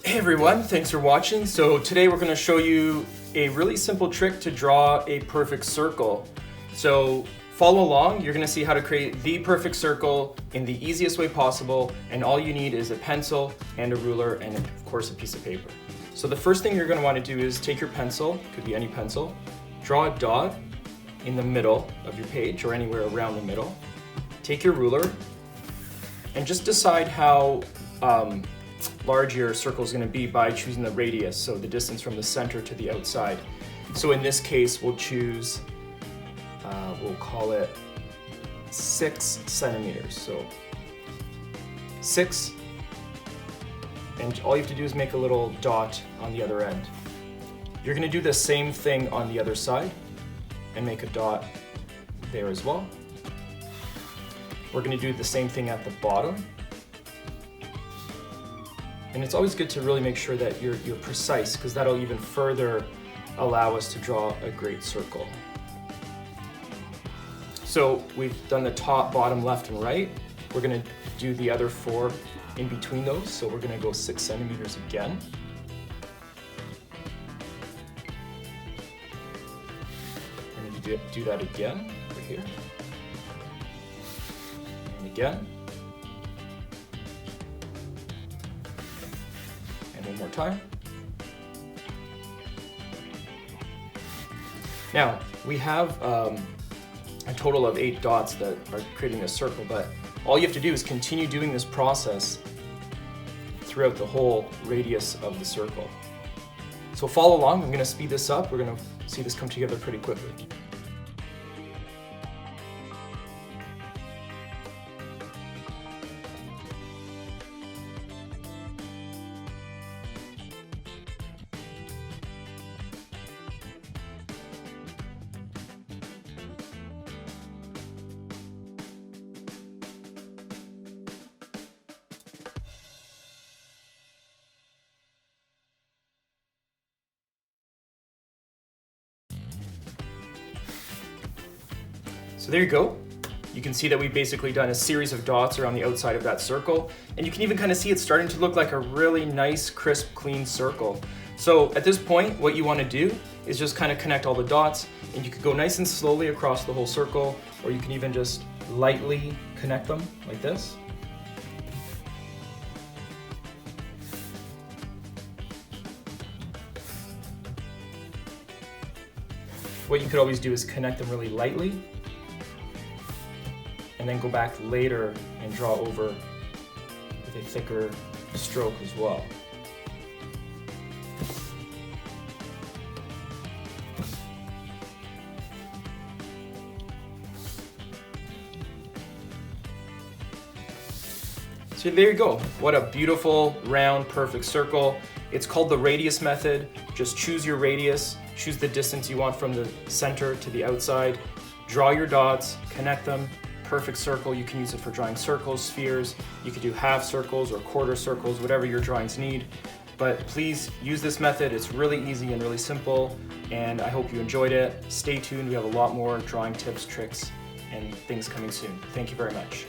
Hey everyone, thanks for watching. So today we're going to show you a really simple trick to draw a perfect circle. So follow along, you're going to see how to create the perfect circle in the easiest way possible, and all you need is a pencil and a ruler and of course a piece of paper. So the first thing you're going to want to do is take your pencil, could be any pencil, draw a dot in the middle of your page or anywhere around the middle. Take your ruler and just decide how large your circle is going to be by choosing the radius, so the distance from the center to the outside. So in this case, we'll choose, we'll call it 6 centimeters. So 6, and all you have to do is make a little dot on the other end. You're going to do the same thing on the other side and make a dot there as well. We're going to do the same thing at the bottom. And it's always good to really make sure that you're precise, because that'll even further allow us to draw a great circle. So we've done the top, bottom, left, and right. We're going to do the other 4 in between those. So we're going to go 6 centimeters again. We're going to do that again over here. And again. One more time. Now, we have a total of 8 dots that are creating a circle, but all you have to do is continue doing this process throughout the whole radius of the circle. So follow along. I'm going to speed this up. We're going to see this come together pretty quickly. So there you go. You can see that we've basically done a series of dots around the outside of that circle, and you can even kind of see it's starting to look like a really nice, crisp, clean circle. So at this point, what you want to do is just kind of connect all the dots, and you could go nice and slowly across the whole circle, or you can even just lightly connect them like this. What you could always do is connect them really lightly, and then go back later and draw over with a thicker stroke as well. So there you go. What a beautiful, round, perfect circle. It's called the radius method. Just choose your radius, choose the distance you want from the center to the outside, draw your dots, connect them. Perfect circle. You can use it for drawing circles, spheres. You could do half circles or quarter circles, whatever your drawings need. But please use this method. It's really easy and really simple, and I hope you enjoyed it. Stay tuned. We have a lot more drawing tips, tricks, and things coming soon. Thank you very much.